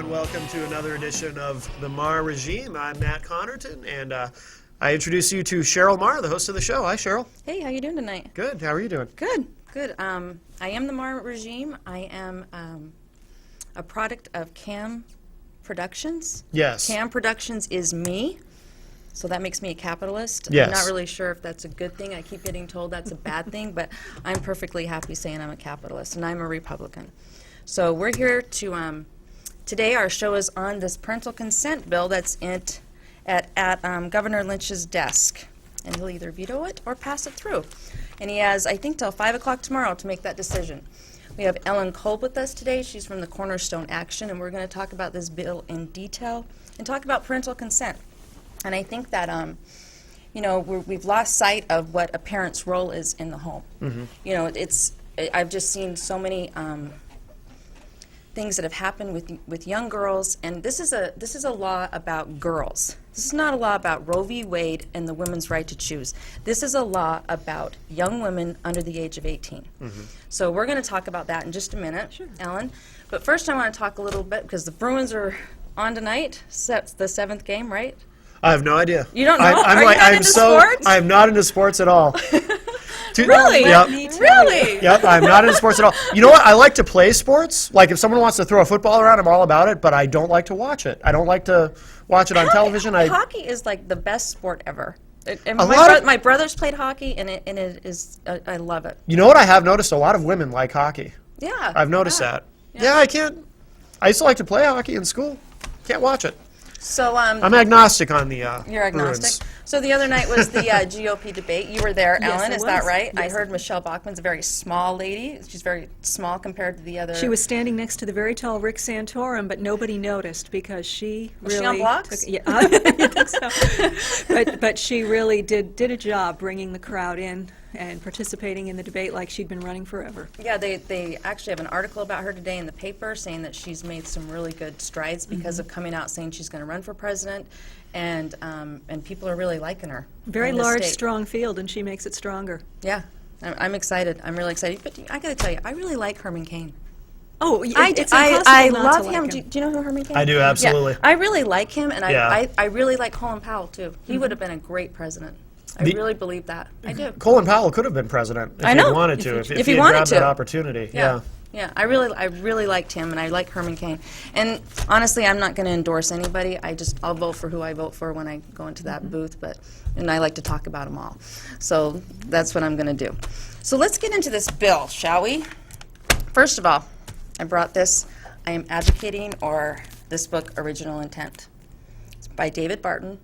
everyone. Welcome to another edition of the Maher Regime. I'm Matt Connerton, and I introduce you to Cheryl Maher, the host of the show. Hi, Cheryl. Hey, how you doing tonight? Good. How are you doing? Good, good. I am the Maher Regime. I am a product of CAM Productions. Yes. CAM Productions is me, so that makes me a capitalist. Yes. I'm not really sure if that's a good thing. I keep getting told that's a bad thing, but I'm perfectly happy saying I'm a capitalist, and I'm a Republican. So we're here to, today our show is on this parental consent bill that's at Governor Lynch's desk. And he'll either veto it or pass it through. And he has, I think, till 5 o'clock tomorrow to make that decision. We have Ellen Kolb with us today. She's from the Cornerstone Action, and we're going to talk about this bill in detail and talk about parental consent. And I think that, you know, we've lost sight of what a parent's role is in the home. Mm-hmm. You know, I've just seen so many things that have happened with young girls, and this is a law about girls. This is not a law about Roe v. Wade and the women's right to choose. This is a law about young women under the age of 18. Mm-hmm. So we're going to talk about that in just a minute, sure, Ellen. But first I want to talk a little bit, because the Bruins are on tonight. It's the 7th game, right? I have no idea. You don't know? I'm sports? I'm not into sports at all. Really? Yep. Really? Yep, I'm not into sports at all. You know what? I like to play sports. Like, if someone wants to throw a football around, I'm all about it, but I don't like to watch it. I don't like to watch it on television. Hockey is like the best sport ever. My brothers played hockey, and it is, I love it. You know what? I have noticed a lot of women like hockey. Yeah. I've noticed that. Yeah, I used to like to play hockey in school. Can't watch it. So I'm agnostic on the You're agnostic. Bruins. So the other night was the GOP debate. You were there, Yes, Ellen. I Is was. that right? Yes. I heard Michelle Bachmann's a very small lady. She's very small compared to the other. She was standing next to the very tall Rick Santorum, but nobody noticed because she Was really she on blocks? took, yeah, I think so. But she really did a job bringing the crowd in and participating in the debate like she'd been running forever. Yeah, they actually have an article about her today in the paper saying that she's made some really good strides because of coming out saying she's going to run for president, and people are really liking her. Very in this large, state. strong field, and she makes it stronger. Yeah, I'm excited. I'm really excited. But I got to tell you, I really like Herman Cain. Oh, I it's impossible I not love to like him. him. Do you know who Herman Cain is? I do, absolutely. Yeah, I really like him, and Yeah. I really like Colin Powell, too. He would have been a great president. I really believe that. I do. Colin Powell could have been president if I know. he wanted to, if If he he had wanted grabbed to. that opportunity. Yeah. Yeah, I really liked him, and I like Herman Cain. And honestly, I'm not going to endorse anybody. I'll vote for who I vote for when I go into that booth, and I like to talk about them all. So that's what I'm going to do. So let's get into this bill, shall we? First of all, I brought this. I am advocating this book, Original Intent. It's by David Barton.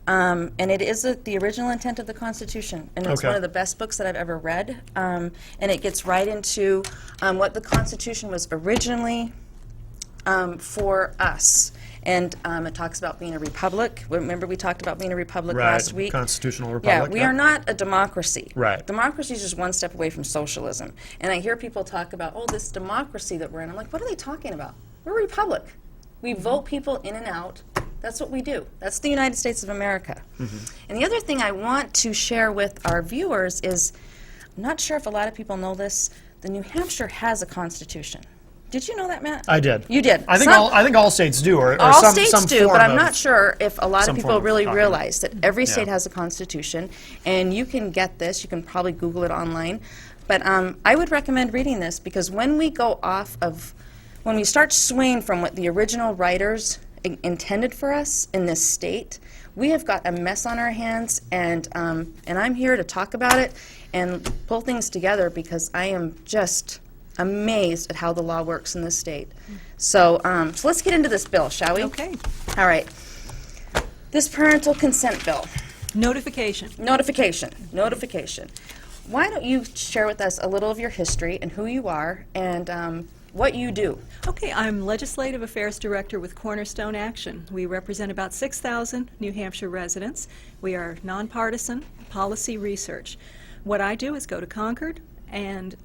And it is the original intent of the Constitution, and it's Okay. one of the best books that I've ever read. And it gets right into what the Constitution was originally for us. And it talks about being a republic. Remember, we talked about being a republic last week? Constitutional republic. Yeah, we are not a democracy. Right. Democracy is just one step away from socialism. And I hear people talk about, this democracy that we're in. I'm like, what are they talking about? We're a republic. We vote people in and out. That's what we do. That's the United States of America. Mm-hmm. And the other thing I want to share with our viewers is, I'm not sure if a lot of people know this, the New Hampshire has a constitution. Did you know that, Matt? I did. You did. I think all states do, or all some states do, form but I'm of- not sure if a lot of some people form of really document. realize that every state Yeah. has a constitution, and you can get this. You can probably Google it online. But I would recommend reading this, because when we start swaying from what the original writers intended for us in this state, we have got a mess on our hands, and I'm here to talk about it and pull things together, because I am just amazed at how the law works in this state. So let's get into this bill, shall we? Okay. All right. This parental consent bill. Notification. Notification. Why don't you share with us a little of your history and who you are and what you do? Okay, I'm Legislative Affairs Director with Cornerstone Action. We represent about 6,000 New Hampshire residents. We are nonpartisan policy research. What I do is go to Concord and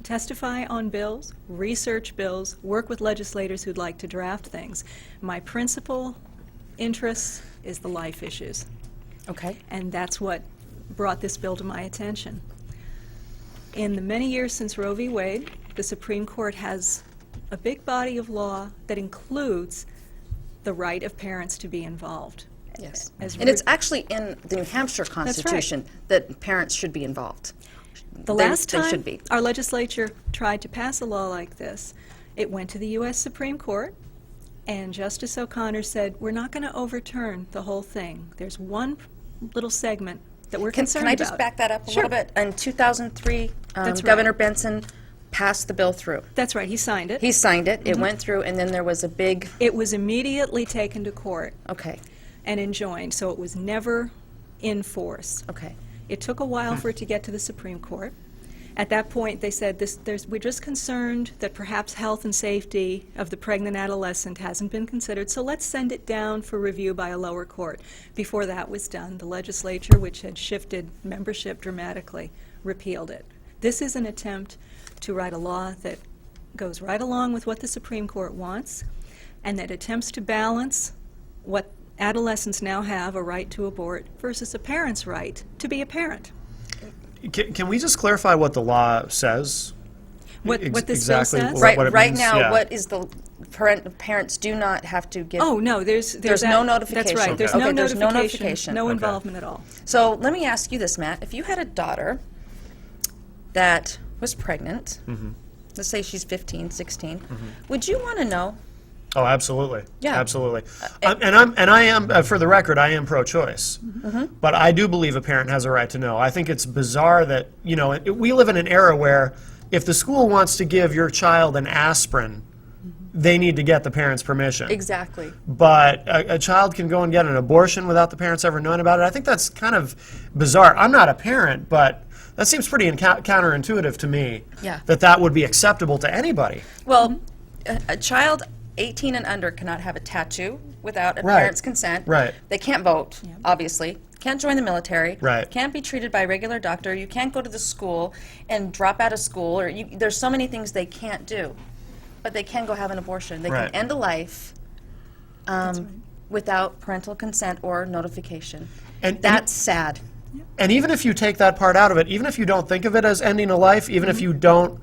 testify on bills, research bills, work with legislators who'd like to draft things. My principal interest is the life issues, Okay. and that's what brought this bill to my attention. In the many years since Roe v. Wade, the Supreme Court has a big body of law that includes the right of parents to be involved. Yes. As And it's actually in the New Hampshire Constitution that parents should be involved. The They- last they time should be. our legislature tried to pass a law like this, it went to the U.S. Supreme Court, and Justice O'Connor said, we're not going to overturn the whole thing. There's one little segment that we're concerned Can I about. just back that up a Sure. little bit? In 2003, That's right. Governor Benson passed the bill through. That's right, he signed it. He signed it, it went through, and then there was a big, It was immediately taken to court okay, and enjoined, so it was never in force. okay. It took a while for it to get to the Supreme Court. At that point, they said, we're just concerned that perhaps health and safety of the pregnant adolescent hasn't been considered, so let's send it down for review by a lower court. Before that was done, the legislature, which had shifted membership dramatically, repealed it. This is an attempt to write a law that goes right along with what the Supreme Court wants, and that attempts to balance what adolescents now have, a right to abort, versus a parent's right to be a parent. Can we just clarify what the law says? What this bill exactly says? what it Right means? now, Yeah. what is the, parents do not have to give. Oh, no, there's There's that- no notification. That's right, there's Okay, no there's no notification, notification. no Okay. involvement at all. So let me ask you this, Matt. If you had a daughter that was pregnant, let's say she's 15, 16, would you want to know? Oh, absolutely. Yeah. Absolutely. I am, for the record, I am pro-choice. But I do believe a parent has a right to know. I think it's bizarre that, we live in an era where if the school wants to give your child an aspirin, they need to get the parent's permission. Exactly. But a child can go and get an abortion without the parents ever knowing about it. I think that's kind of bizarre. I'm not a parent, but that seems pretty counterintuitive to me. Yeah. That would be acceptable to anybody. Well, a child 18 and under cannot have a tattoo without a Right. parent's consent. Right. They can't vote, obviously. Can't join the military. Right. Can't be treated by a regular doctor. You can't go to the school and drop out of school. There's so many things they can't do. But they can go have an abortion. They Right. can end a life without parental consent or notification. And That's sad. And even if you take that part out of it, even if you don't think of it as ending a life, even if you don't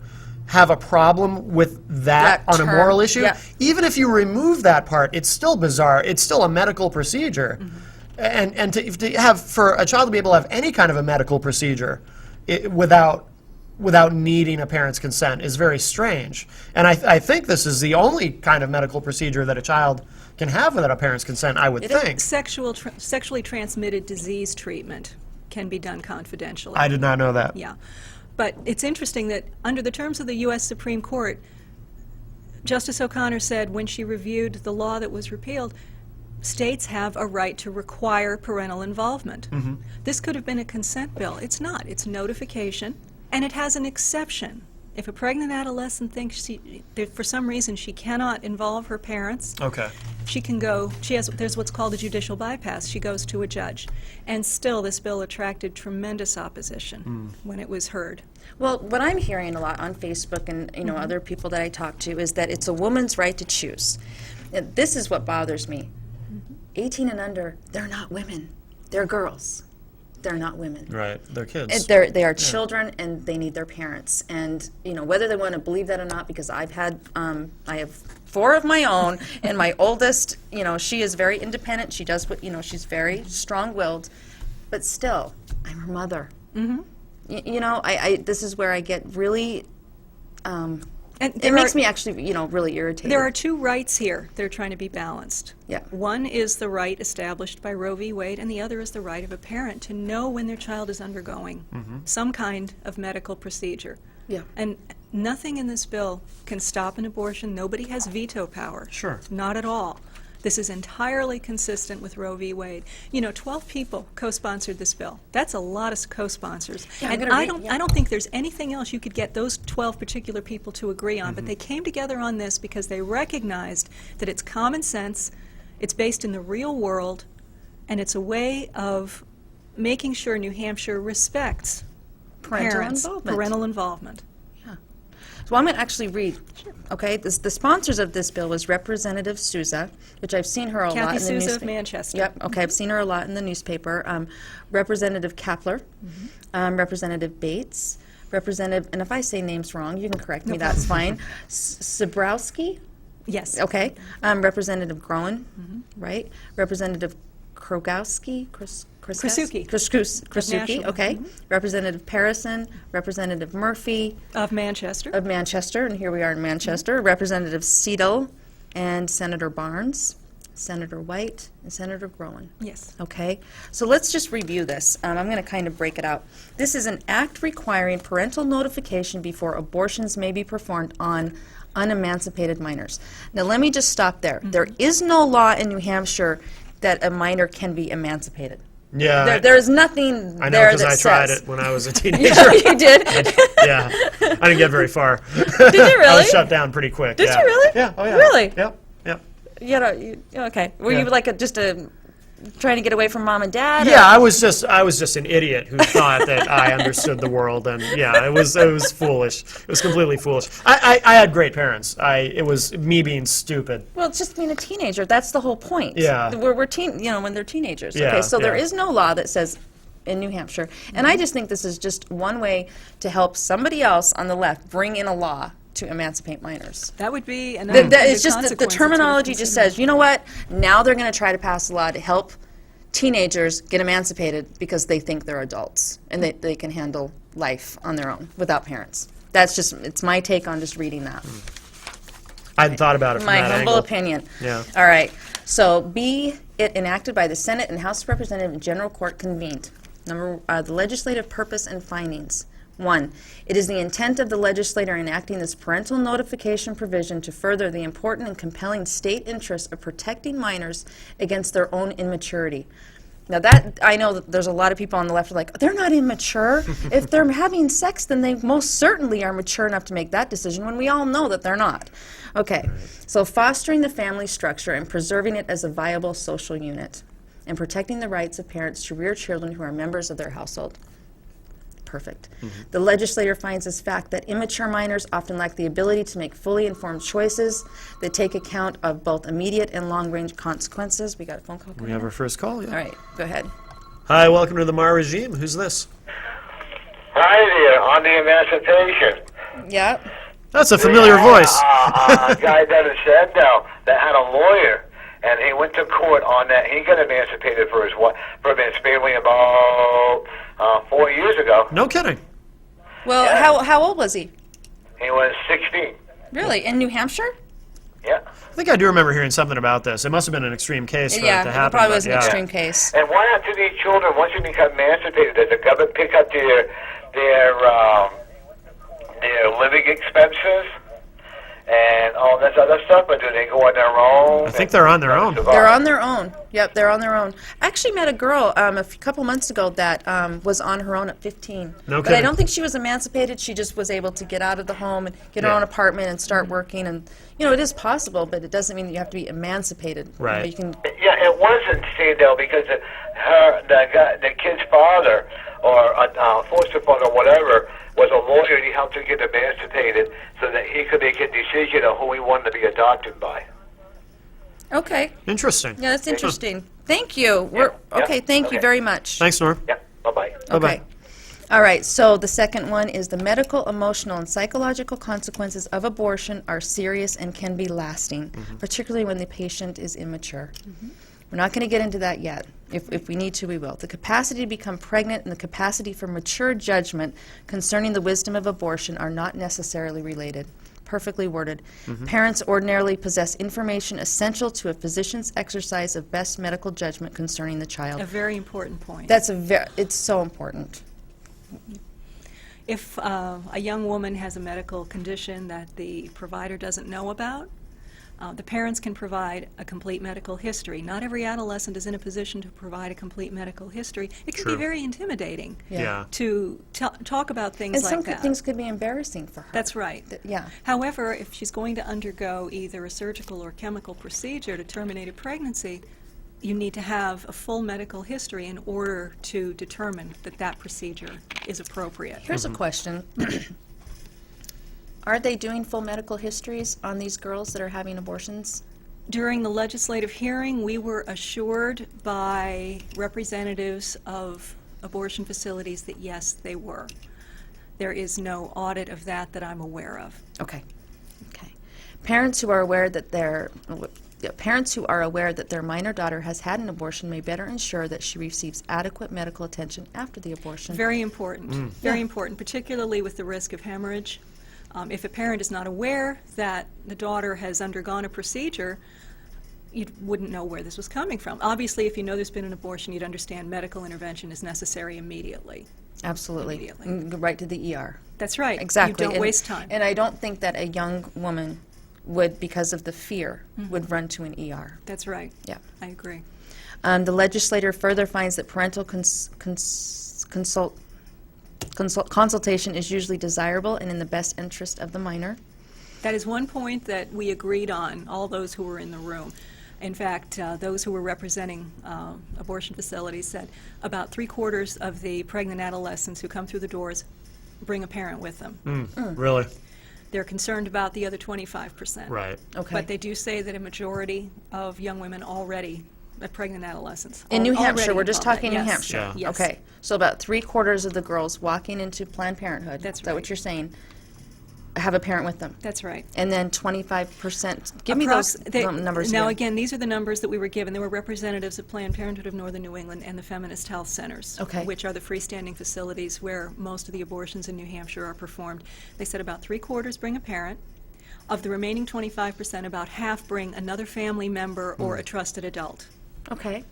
have a problem with that That on a term, moral issue, yeah. even if you remove that part, it's still bizarre. It's still a medical procedure. And to have, for a child to be able to have any kind of a medical procedure without needing a parent's consent is very strange. And I think this is the only kind of medical procedure that a child can have without a parent's consent, I would think. Sexually transmitted disease treatment can be done confidentially. I did not know that. Yeah. But it's interesting that under the terms of the U.S. Supreme Court, Justice O'Connor said when she reviewed the law that was repealed, states have a right to require parental involvement. This could have been a consent bill. It's not. It's notification, and it has an exception. If a pregnant adolescent thinks for some reason she cannot involve her parents, Okay. she can go, there's what's called a judicial bypass. She goes to a judge. And still, this bill attracted tremendous opposition when it was heard. Well, what I'm hearing a lot on Facebook and other people that I talk to is that it's a woman's right to choose. And this is what bothers me. 18 and under, they're not women. They're girls. They're not women. Right. They're kids. They are children, and they need their parents. And whether they want to believe that or not, because I have 4 of my own, and my oldest, she is very independent. She does what she's very strong-willed, but still, I'm her mother. This is where I get really. And It makes me actually, really irritated. There are 2 rights here that are trying to be balanced. Yeah. One is the right established by Roe v. Wade, and the other is the right of a parent to know when their child is undergoing some kind of medical procedure. Yeah. And nothing in this bill can stop an abortion. Nobody has veto power. Sure. Not at all. This is entirely consistent with Roe v. Wade. 12 people co-sponsored this bill. That's a lot of co-sponsors. Yeah, I'm And gonna I don't think there's anything else you could get those 12 particular people to agree on, but they came together on this because they recognized that it's common sense, it's based in the real world, and it's a way of making sure New Hampshire respects parental involvement. So I'm going to actually read. Okay, the sponsors of this bill was Representative Souza, which I've seen her a lot Kathy in the Souza of newspaper. Manchester. Yep. Okay, I've seen her a lot in the newspaper. Representative Kapler, Representative Bates, Representative, and if I say names wrong, you can correct me, that's fine. Sabrowski? Yes. Okay. Representative Groen, right? Representative Krogowski? Krasuki. Krasuki, National. okay. Representative Parison, Representative Murphy Of Manchester. of Manchester, and here we are in Manchester. Representative Seidel and Senator Barnes, Senator White, and Senator Groen. Yes. Okay, so let's just review this. I'm going to kind of break it out. This is an act requiring parental notification before abortions may be performed on unemancipated minors. Now, let me just stop there. There is no law in New Hampshire that a minor can be emancipated. Yeah, There is nothing I know there because that I tried says. it when I was a teenager. Yeah, you did. Yeah, I didn't get very far. Did you I really? was shut down pretty quick. Did yeah. you really? Yeah. Oh yeah. Really? Yep. Yep. Okay. Were Yeah. you like just trying to get away from mom and dad? or- Yeah, I was just an idiot who thought that I understood the world, and yeah, it was foolish. It was completely foolish. I had great parents. It was me being stupid. Well, it's just being a teenager. That's the whole point. Yeah. We're when they're teenagers. Yeah, Okay, so there yeah. is no law that says in New Hampshire, and I just think this is just one way to help somebody else on the left bring in a law to emancipate minors. That would be another It's just the consequence terminology that's worth just considering. says, you know what? Now they're going to try to pass a law to help teenagers get emancipated because they think they're adults and they can handle life on their own without parents. It's my take on just reading that. I hadn't thought about it from My that humble angle. opinion. Yeah. All right. So, be it enacted by the Senate and House of Representatives and General Court convened. The legislative purpose and findings. 1. It is the intent of the legislator enacting this parental notification provision to further the important and compelling state interest of protecting minors against their own immaturity. Now that, I know that there's a lot of people on the left who are like, they're not immature. If they're having sex, then they most certainly are mature enough to make that decision, when we all know that they're not. Okay, so fostering the family structure and preserving it as a viable social unit, and protecting the rights of parents to rear children who are members of their household. Perfect. The legislator finds this fact that immature minors often lack the ability to make fully informed choices that take account of both immediate and long-range consequences. We got a phone call We coming have in? our first call. Yeah. All right, go ahead. Hi, welcome to the Maher Regime. Who's this? Hi there, on the emancipation. Yeah. That's a familiar voice. A guy down in Sandow that had a lawyer, and he went to court on that. He got emancipated for his family about 4 years ago. No kidding. Well, Yeah. how old was he? He was 16. Really? In New Hampshire? Yeah. I think I do remember hearing something about this. It must have been an extreme case for it Yeah, to it happen. probably but was an yeah. extreme case. And why not do these children, once you become emancipated, does the government pick up their living expenses and all this other stuff, or do they go on their own? I think they're on their own. They're on their own. Yep, they're on their own. I actually met a girl couple months ago that was on her own at 15. No But I kidding. don't think she was emancipated. She just was able to get out of the home and get her Yeah. own apartment and start working. And, it is possible, but it doesn't mean that you have to be emancipated. Right. You can, Yeah, it wasn't Sandow because the kid's father or foster father or whatever was a lawyer, and he helped her get emancipated so that he could make a decision of who he wanted to be adopted by. okay. Interesting. Yeah, that's interesting. Thank you. Okay, thank you Okay. very much. Thanks, Norm. Yeah, bye-bye. Bye-bye. Okay. All right, so the second one is the medical, emotional, and psychological consequences of abortion are serious and can be lasting, particularly when the patient is immature. We're not going to get into that yet. If we need to, we will. The capacity to become pregnant and the capacity for mature judgment concerning the wisdom of abortion are not necessarily related. Perfectly worded. Parents ordinarily possess information essential to a physician's exercise of best medical judgment concerning the child. A very important point. It's so important. If a young woman has a medical condition that the provider doesn't know about, the parents can provide a complete medical history. Not every adolescent is in a position to provide a complete medical history. It can True. be very intimidating Yeah. to talk about things And like some that. things could be embarrassing for her. That's right. Yeah. However, if she's going to undergo either a surgical or chemical procedure to terminate a pregnancy, you need to have a full medical history in order to determine that that procedure is appropriate. Here's a question. Are they doing full medical histories on these girls that are having abortions? During the legislative hearing, we were assured by representatives of abortion facilities that yes, they were. There is no audit of that I'm aware of. Okay. Okay. Parents who are aware that their minor daughter has had an abortion may better ensure that she receives adequate medical attention after the abortion. Very important. Very important, particularly with the risk of hemorrhage. If a parent is not aware that the daughter has undergone a procedure, you wouldn't know where this was coming from. Obviously, if you know there's been an abortion, you'd understand medical intervention is necessary immediately. Absolutely. Immediately. Go right to the ER. That's right. Exactly. You don't waste time. And I don't think that a young woman would, because of the fear, would run to an ER. That's right. Yeah. I agree. The legislator further finds that parental consultation is usually desirable and in the best interest of the minor. That is one point that we agreed on, all those who were in the room. In fact, those who were representing abortion facilities said about 3/4 of the pregnant adolescents who come through the doors bring a parent with them. Really? They're concerned about the other 25%. Right. Okay. But they do say that a majority of young women already, pregnant adolescents. In New already Hampshire, we're just involved. talking New Yes. Hampshire. Yeah. Yes. Okay, so about 3/4 of the girls walking into Planned Parenthood. That's Is that what right. you're saying? Have a parent with them. That's right. And then 25%, give me those numbers Now, again. again, these are the numbers that we were given. They were representatives of Planned Parenthood of Northern New England and the Feminist Health Centers, Okay. which are the freestanding facilities where most of the abortions in New Hampshire are performed. They said about 3/4 bring a parent. Of the remaining 25%, about half bring another family member or a trusted adult, Okay,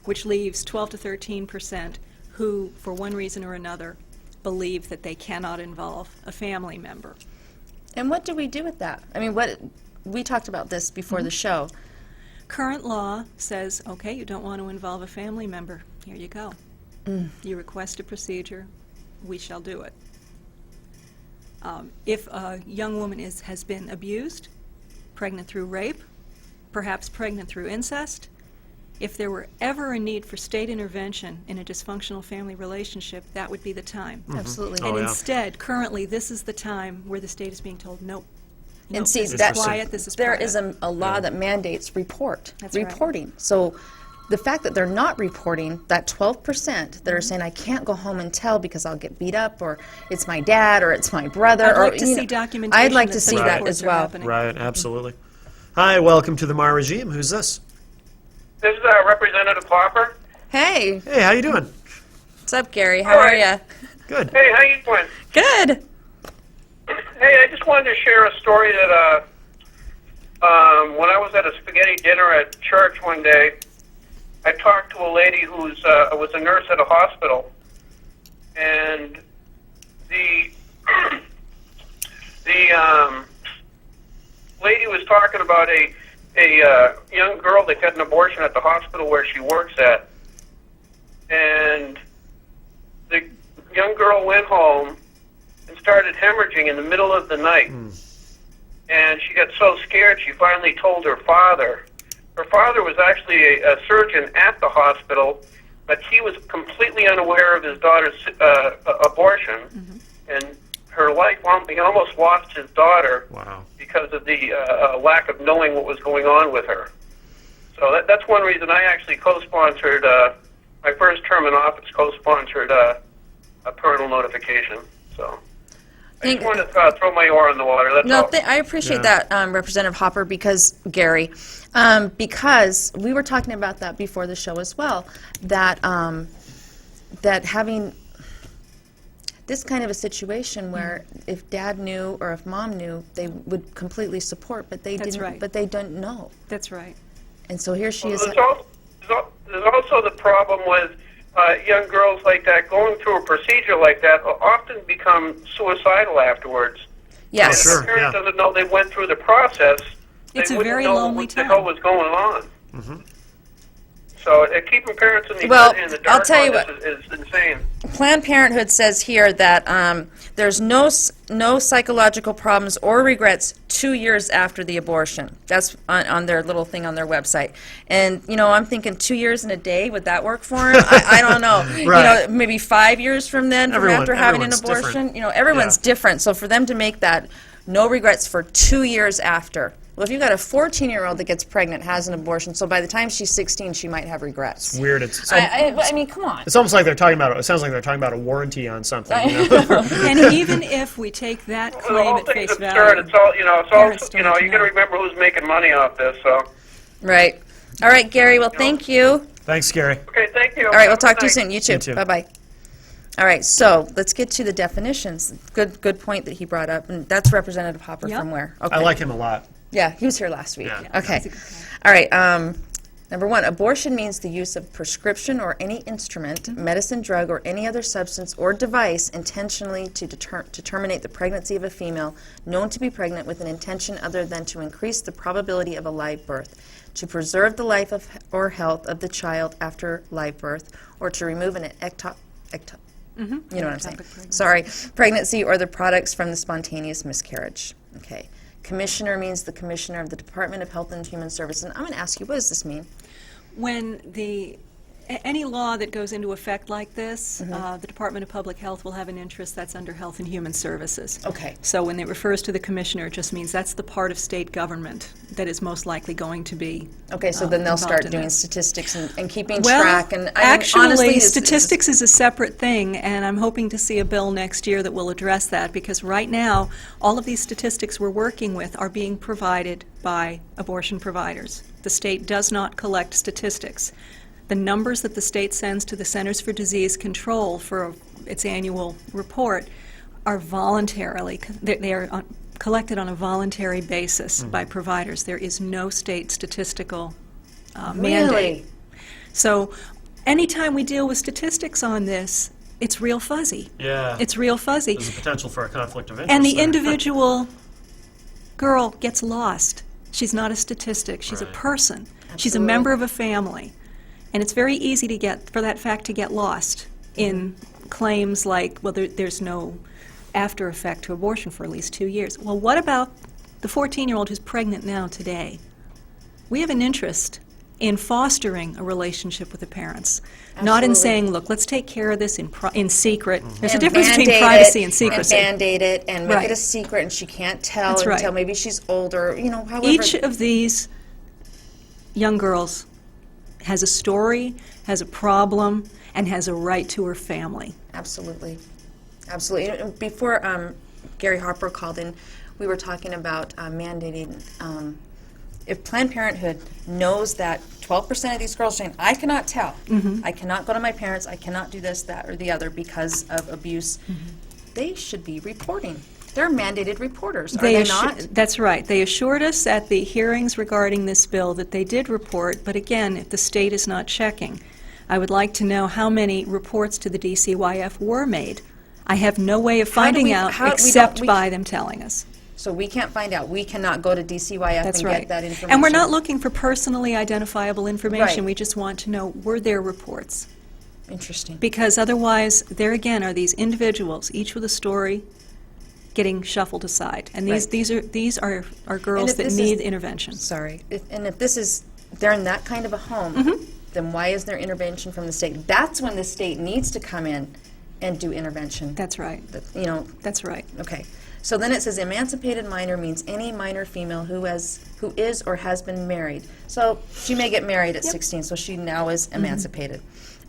which leaves 12 to 13% who, for one reason or another, believe that they cannot involve a family member. and what do we do with that? I mean, we talked about this before the show. Current law says, okay, you don't want to involve a family member, here you go. You request a procedure, we shall do it. If a young woman has been abused, pregnant through rape, perhaps pregnant through incest, if there were ever a need for state intervention in a dysfunctional family relationship, that would be the time. Absolutely. Oh, And yeah. instead, currently, this is the time where the state is being told, nope. And Nope, see, this is that's, quiet, this is there private. is a law that mandates That's right. reporting. So the fact that they're not reporting, that 12% that are saying, I can't go home and tell because I'll get beat up, or it's my dad, or it's my brother. I'd or, like to you see know, documentation I'd like that to such see that reports as are well. happening. Right, absolutely. Hi, welcome to the Maher Regime. Who's this? This is Representative Popper. Hey, Hey, how you doing? what's up, Gary? How are All you? right. Good. Hey, how you doing? Good. Hey, I just wanted to share a story that when I was at a spaghetti dinner at church one day, I talked to a lady who's was a nurse at a hospital, and the lady was talking about a young girl that got an abortion at the hospital where she works at, and the young girl went home and started hemorrhaging in the middle of the night. And she got so scared, she finally told her father. Her father was actually a surgeon at the hospital, but he was completely unaware of his daughter's abortion. And her life, he almost lost his daughter Wow. because of the lack of knowing what was going on with her. So that's one reason I actually co-sponsored, my first term in office, co-sponsored a parental notification. So I just wanted to throw my oar in the water. That's No, all. I appreciate Yeah. that, Representative Hopper, because, Gary, because we were talking about that before the show as well, that, that having this kind of a situation where if dad knew or if mom knew, they would completely support, but they That's didn't, right. but they don't know. That's right. And so here she Well, is. there's also the problem with young girls like that going through a procedure like that will often become suicidal afterwards. Yes. Sure, If the parent yeah. doesn't know they went through the process, It's they a wouldn't very know lonely what the time. hell was going on. So keeping parents in the, Well, in the I'll dark tell you on what. this is insane. Planned Parenthood says here that there's no psychological problems or regrets 2 years after the abortion. That's on their little thing on their website. And, you know, I'm thinking 2 years and a day, would that work for him? I don't know. Right. You know, maybe 5 years from then, from after having an everyone's abortion. different. You know, everyone's Yeah. different. So for them to make that no regrets for 2 years after Well, if you've got a 14-year-old that gets pregnant, has an abortion, so by the time she's 16, she might have regrets. Weird. I mean, come on. It's almost like they're talking about. It sounds like they're talking about a warranty on something. You know? And even if we take that The claim whole at thing's face absurd. value, It's all, you know, Parents don't you need to got to know. remember who's making money off this, so. Right. All right, Gary, well, thank you. Thanks, Gary. Okay, thank you. All right, we'll talk to you soon. You You too. too. Bye-bye. All right, so let's get to the definitions. Good point that he brought up, and that's Representative Hopper Yep. from where? Okay. I like him a lot. Yeah, he was here last week. Yeah. Okay. He's a good guy. All right. Number one, abortion means the use of prescription or any instrument, medicine, drug, or any other substance or device intentionally to terminate the pregnancy of a female known to be pregnant with an intention other than to increase the probability of a live birth, to preserve the life or health of the child after live birth, or to remove an you know what I'm saying? pregnancy. Sorry, pregnancy or the products from the spontaneous miscarriage. Okay. Commissioner means the commissioner of the Department of Health and Human Services. And I'm going to ask you, what does this mean? when any law that goes into effect like this, Mm-hmm. the Department of Public Health will have an interest that's under Health and Human Services. Okay. So when it refers to the commissioner, it just means that's the part of state government that is most likely going to be Okay, so then they'll involved start in doing this. statistics and keeping Well, track. And I mean, actually, honestly, it's- statistics is a separate thing, and I'm hoping to see a bill next year that will address that, because right now, all of these statistics we're working with are being provided by abortion providers. The state does not collect statistics. The numbers that the state sends to the Centers for Disease Control for its annual report are voluntarily, they are collected on a voluntary basis by providers. There is no state statistical mandate. Really? So anytime we deal with statistics on this, it's real fuzzy. Yeah. It's real fuzzy. There's a potential for a conflict of interest. And the there. individual girl gets lost. She's not a statistic. She's a Right. person. She's a Absolutely. member of a family. And it's very easy to for that fact to get lost in claims like, well, there's no after effect to abortion for at least 2 years. Well, what about the 14-year-old who's pregnant now today? We have an interest in fostering a relationship with the parents, not in Absolutely. saying, look, let's take care of this in secret. There's a and difference between Band-Aid privacy it, and secrecy. And Band-Aid it and make Right. it a secret, and she can't tell That's right. until maybe she's older. You know, however. Each of these young girls has a story, has a problem, and has a right to her family. Absolutely. Absolutely. And before Gary Harper called in, we were talking about mandating. If Planned Parenthood knows that 12% of these girls are saying, I cannot tell, I cannot go to my parents, I cannot do this, that, or the other because of abuse, they should be reporting. They're mandated reporters, are they not? That's right. They assured us at the hearings regarding this bill that they did report, but again, if the state is not checking, I would like to know how many reports to the DCYF were made. I have no way of finding out except by them telling us. So we can't find out. We cannot go to DCYF That's and right. get that information. And we're not looking for personally identifiable information. Right. We just want to know, were there reports? Interesting. Because otherwise, there again are these individuals, each with a story, getting shuffled aside. And Right. these are girls if that this need is- intervention. Sorry. If this is, they're in that kind of a home, then why is there intervention from the state? That's when the state needs to come in and do intervention. That's right. You know, That's right. okay. So then it says emancipated minor means any minor female who is or has been married. So she may get married at 16, so she now is emancipated.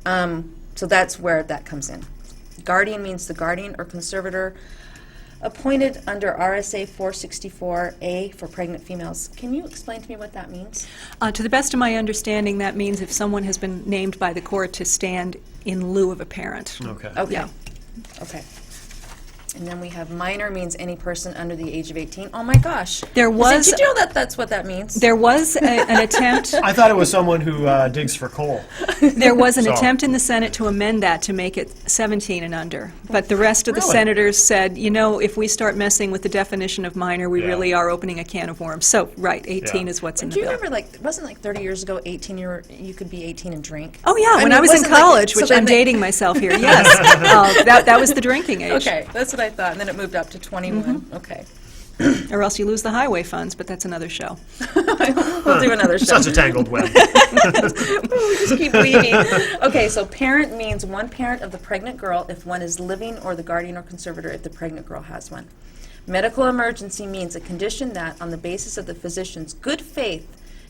So that's where that comes in. Guardian means the guardian or conservator appointed under RSA 464A for pregnant females. Can you explain to me what that means? To the best of my understanding, that means if someone has been named by the court to stand in lieu of a parent. Okay. Okay. Yeah. Okay. And then we have minor means any person under the age of 18. Oh my gosh. There was- Did you know that that's what that means? There was an attempt. I thought it was someone who digs for coal. There was an So- attempt in the Senate to amend that to make it 17 and under. But the rest of the Really? senators said, you know, if we start messing with the definition of minor, we Yeah. really are opening a can of worms. So, right, 18 Yeah. is what's in Do the you bill. remember, like, it wasn't like 30 years ago, you could be 18 and drink? Oh, yeah, when mean, I was in wasn't like- college, so which then I'm they- dating myself here, yes. That was the drinking age. Okay, that's what I thought. And then it moved up to 21. Okay. Or else you lose the highway funds, but that's another show. We'll do another show. Such a tangled web. Just keep weaving. Okay, so parent means one parent of the pregnant girl if one is living, or the guardian or conservator if the pregnant girl has one. Medical emergency means a condition that, on the basis of the physician's good faith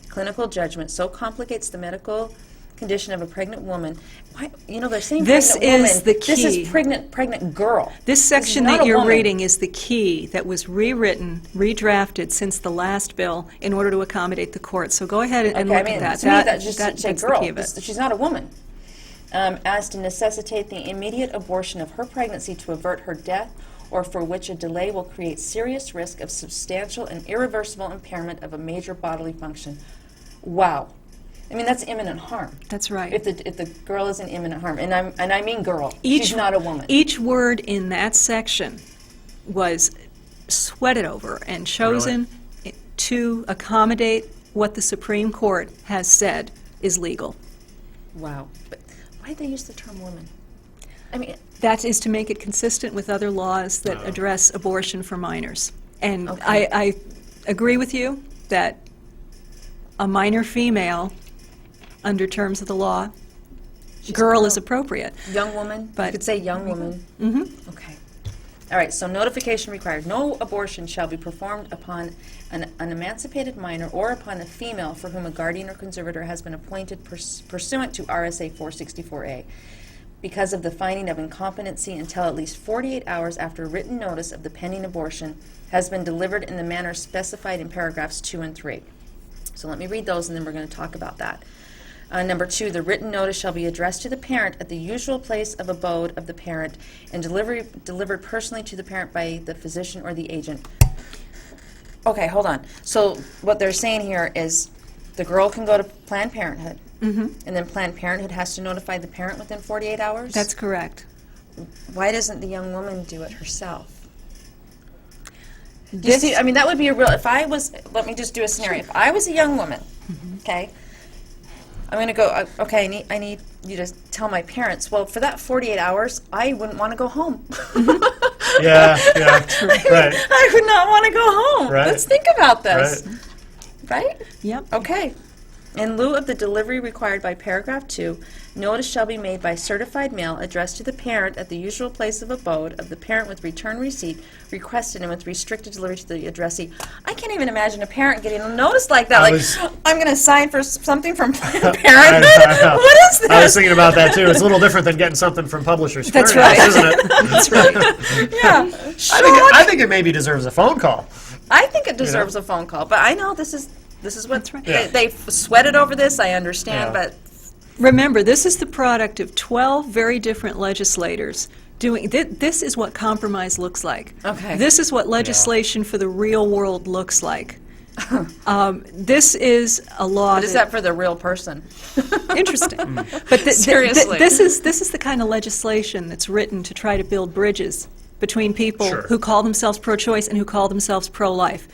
clinical judgment, so complicates the medical condition of a pregnant woman. Why, they're saying This pregnant woman. is the This key. is pregnant girl. This section not that a you're woman. reading is the key that was rewritten, redrafted since the last bill in order to accommodate the court. So go ahead and look at that. To me, that just should say that's the girl. key of it. She's not a woman. As to necessitate the immediate abortion of her pregnancy to avert her death, or for which a delay will create serious risk of substantial and irreversible impairment of a major bodily function. Wow. I mean, that's imminent harm. That's right. If the girl is in imminent harm, and I mean girl, she's not a woman. Each word in that section was sweated over and chosen to accommodate what the Supreme Court has said is legal. Wow. But why did they use the term woman? I mean, That is to make it consistent with other laws that address abortion for minors. And Okay. I agree with you that a minor female, under terms of the law, girl is appropriate. young woman? But- You could say young woman. Mm-hmm. Okay. All right, so notification required. No abortion shall be performed upon an emancipated minor or upon a female for whom a guardian or conservator has been appointed pursuant to RSA 464A because of the finding of incompetency until at least 48 hours after written notice of the pending abortion has been delivered in the manner specified in paragraphs 2 and 3. So let me read those, and then we're going to talk about that. Number 2, the written notice shall be addressed to the parent at the usual place of abode of the parent and delivered personally to the parent by the physician or the agent. Okay, hold on. So what they're saying here is the girl can go to Planned Parenthood, and then Planned Parenthood has to notify the parent within 48 hours? That's correct. Why doesn't the young woman do it herself? You see, I mean, that would be a real, let me just do a scenario. If I was a young woman, okay, I'm going to go, okay, I need you to tell my parents, well, for that 48 hours, I wouldn't want to go home. Yeah, right. I would not want to go home. Right. Let's think about this. Right? Yep. Okay. In lieu of the delivery required by paragraph 2, notice shall be made by certified mail addressed to the parent at the usual place of abode of the parent with return receipt requested and with restricted delivery to the addressee. I can't even imagine a parent getting a notice like that. I'm going to sign for something from Planned Parenthood. I know. What is this? I was thinking about that too. It's a little different than getting something from Publishers That's Clearinghouse, right. isn't it? That's right. Yeah. I think it maybe deserves a phone call. I think it deserves a phone call, but I know this is what That's right. Yeah. they've sweated over this. I understand, Yeah. but Remember, this is the product of 12 very different legislators doing, this is what compromise looks like. Okay. This is what legislation for the real world looks like. This is a law what is that for the real person? interesting. But Seriously. this is the kind of legislation that's written to try to build bridges between people Sure. who call themselves pro-choice and who call themselves pro-life.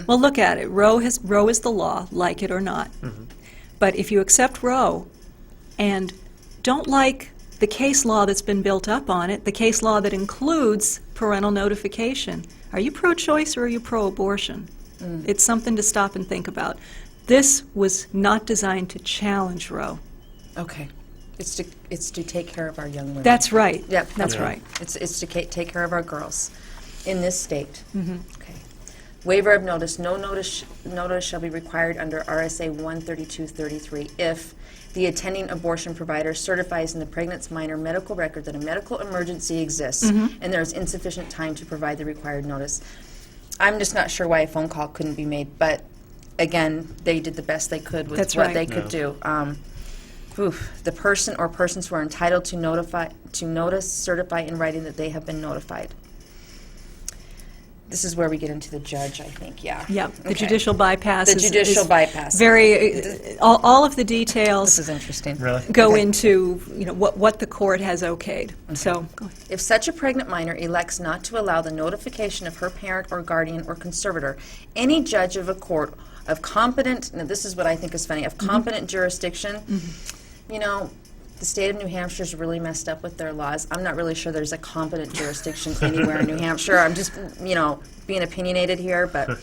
Well, look at it. Roe is the law, like it or not. But if you accept Roe and don't like the case law that's been built up on it, the case law that includes parental notification, are you pro-choice or are you pro-abortion? It's something to stop and think about. This was not designed to challenge Roe. Okay. It's to take care of our young women. That's right. Yep. That's okay. right. It's to take care of our girls in this state. Okay. Waiver of notice. No notice shall be required under RSA 132.33 if the attending abortion provider certifies in the pregnant minor medical record that a medical emergency exists and there is insufficient time to provide the required notice. I'm just not sure why a phone call couldn't be made, but again, they did the best they could with That's what right. they could do. The person or persons who are entitled to notice, certify in writing that they have been notified. This is where we get into the judge, I think, yeah. Yeah, the Okay. judicial bypass The is judicial bypass. very, all of the details This is interesting. Really? go Okay. into, what the court has okayed. So, go ahead. If such a pregnant minor elects not to allow the notification of her parent or guardian or conservator, any judge of a court of competent, now this is what I think is funny, of competent jurisdiction, the state of New Hampshire is really messed up with their laws. I'm not really sure there's a competent jurisdiction anywhere in New Hampshire. I'm just, being opinionated here, but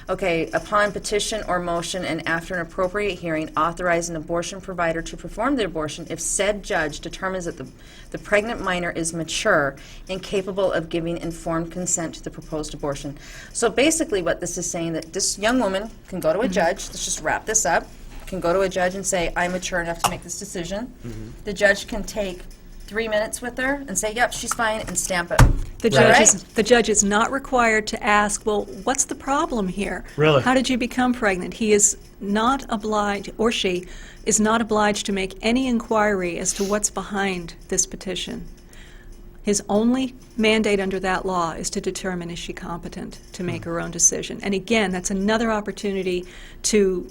Okay, upon petition or motion and after an appropriate hearing, authorize an abortion provider to perform the abortion if said judge determines that the pregnant minor is mature and capable of giving informed consent to the proposed abortion. So basically what this is saying, that this young woman can go to a judge, let's just wrap this up, can go to a judge and say, I'm mature enough to make this decision. The judge can take 3 minutes with her and say, yep, she's fine, and stamp it. The judge is not required to ask, well, what's the problem here? Really? How did you become pregnant? He is not obliged, or she is not obliged to make any inquiry as to what's behind this petition. His only mandate under that law is to determine, is she competent to make her own decision. And again, that's another opportunity to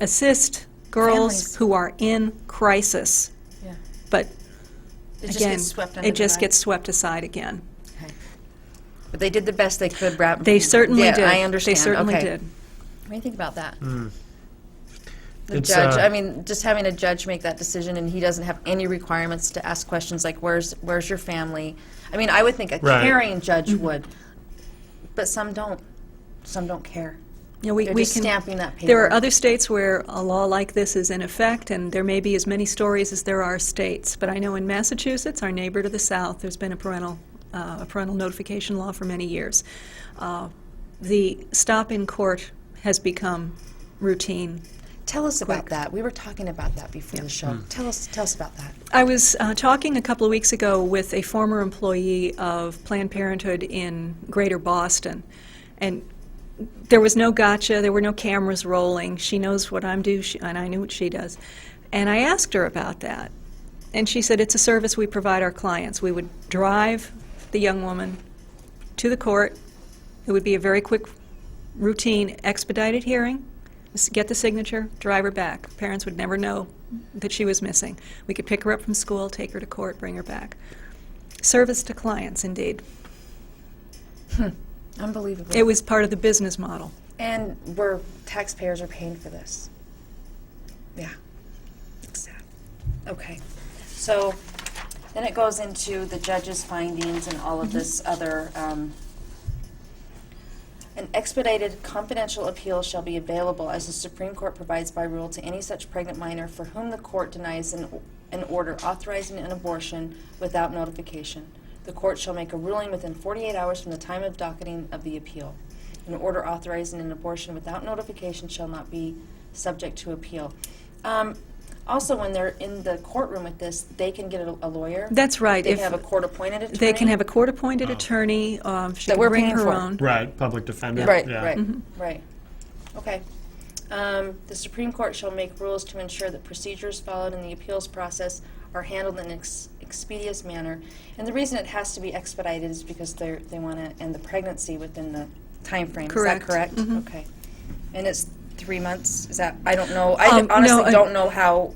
assist girls Families. who are in crisis. Yeah. But It just again, gets swept under it the just rug. gets swept aside again. Okay. But they did the best they could, Brad. They certainly Yeah, did. I understand. They certainly Okay. did. What do you think about that? The It's, judge, I mean, just having a judge make that decision, and he doesn't have any requirements to ask questions like, where's your family? I mean, I would think a Right. caring judge would, but some don't. Some don't care. You know, They're just stamping that paper. There are other states where a law like this is in effect, and there may be as many stories as there are states. But I know in Massachusetts, our neighbor to the south, there's been a parental notification law for many years. The stop in court has become routine. Tell us about quick. that. We were talking about that before the show. Tell us about that. I was talking a couple of weeks ago with a former employee of Planned Parenthood in Greater Boston, and there was no gotcha, there were no cameras rolling. She knows what I'm due, and I knew what she does. And I asked her about that, and she said, it's a service we provide our clients. We would drive the young woman to the court. It would be a very quick, routine, expedited hearing. Get the signature, drive her back. Parents would never know that she was missing. We could pick her up from school, take her to court, bring her back. Service to clients, indeed. Unbelievable. It was part of the business model. And we're taxpayers are paying for this. Yeah. It's sad. Okay. So then it goes into the judge's findings and all of this other. An expedited confidential appeal shall be available as the Supreme Court provides by rule to any such pregnant minor for whom the court denies an order authorizing an abortion without notification. The court shall make a ruling within 48 hours from the time of docketing of the appeal. An order authorizing an abortion without notification shall not be subject to appeal. Also, when they're in the courtroom with this, they can get a lawyer. That's right. They If can have a court-appointed attorney. They can have a court-appointed attorney. She That can we're bring paying her for. own. Right, public defender. Right, yeah. right, right. Okay. The Supreme Court shall make rules to ensure that procedures followed in the appeals process are handled in an expeditious manner. And the reason it has to be expedited is because they want to end the pregnancy within the time frame. Correct. Is that correct? Okay. And it's 3 months? Is that, I don't know. No, Honestly don't know how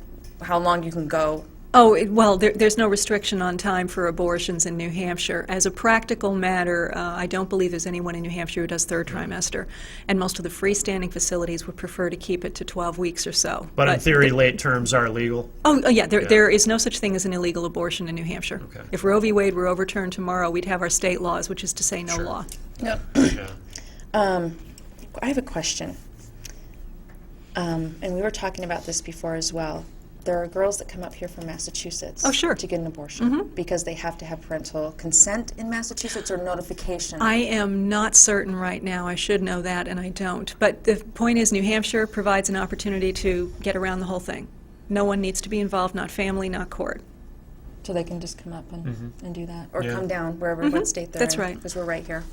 long you can go. Oh, well, there's no restriction on time for abortions in New Hampshire. As a practical matter, I don't believe there's anyone in New Hampshire who does third trimester, and most of the freestanding facilities would prefer to keep it to 12 weeks or so. But in theory, late terms are legal. Oh, yeah, there is no such thing as an illegal abortion in New Hampshire. Okay. If Roe v. Wade were overturned tomorrow, we'd have our state laws, which is to say no law. Yep. Yeah. I have a question. And we were talking about this before as well. There are girls that come up here from Massachusetts Oh, sure. to get an abortion because they have to have parental consent in Massachusetts or notification. I am not certain right now. I should know that, and I don't. But the point is, New Hampshire provides an opportunity to get around the whole thing. No one needs to be involved, not family, not court. So they can just come up and do that. Or Yeah. come down, wherever, what state they're in. That's right. Because we're right here.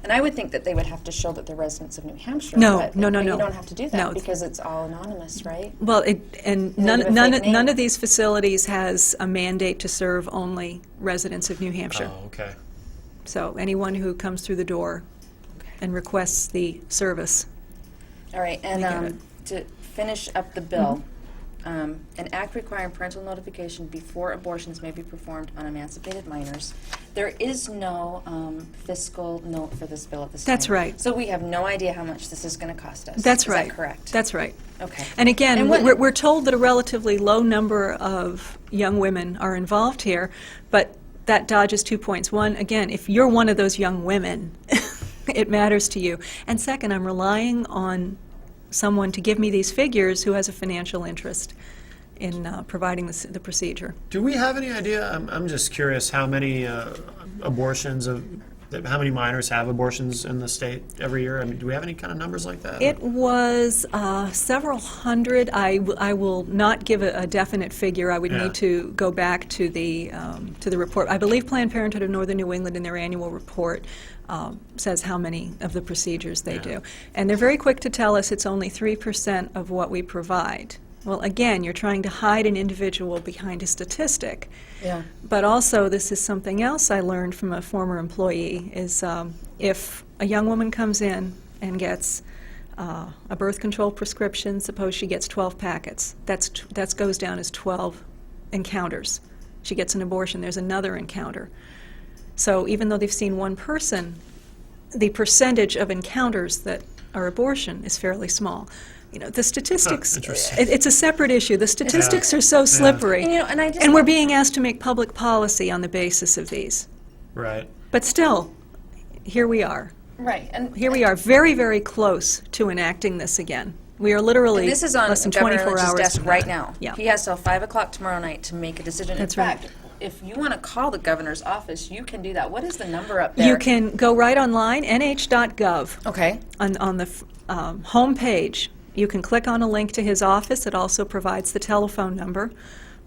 And I would think that they would have to show that they're residents of New Hampshire. No, but, no, no, but no. you don't have to do that No. because it's all anonymous, right? Well, they give a none fake name? of these facilities has a mandate to serve only residents of New Hampshire. Oh, okay. So anyone who comes through the door and requests the service. All right, They get and it. to finish up the bill, an act requiring parental notification before abortions may be performed on emancipated minors. There is no fiscal note for this bill at this time. That's right. So we have no idea how much this is going to cost us. That's Is right. that correct? That's right. Okay. And again, And what- we're told that a relatively low number of young women are involved here, but that dodges 2 points. One, again, if you're one of those young women, it matters to you. And second, I'm relying on someone to give me these figures who has a financial interest in providing the procedure. Do we have any idea? I'm just curious how many abortions how many minors have abortions in the state every year? I mean, do we have any kind of numbers like that? It was several hundred. I will not give a definite figure. I would Yeah. need to go back to the report. I believe Planned Parenthood of Northern New England in their annual report says how many of the procedures they do. And they're very quick to tell us it's only 3% of what we provide. Well, again, you're trying to hide an individual behind a statistic. Yeah. But also, this is something else I learned from a former employee, is if a young woman comes in and gets a birth control prescription, suppose she gets 12 packets, that goes down as 12 encounters. She gets an abortion, there's another encounter. So even though they've seen one person, the percentage of encounters that are abortion is fairly small. You know, the statistics, Interesting. it's a separate issue. The statistics are so slippery. And, you know, and I just And we're want- being asked to make public policy on the basis of these. Right. But still, here we are. Right. And Here we are, very, very close to enacting this again. We are literally And this is on less than Governor 24 Lynch's hours desk from right now. now. Yeah. He has till 5 o'clock tomorrow night to make a decision. That's In right. fact, if you want to call the governor's office, you can do that. What is the number up there? You can go right online, nh.gov. Okay. On the home page, you can click on a link to his office. It also provides the telephone number.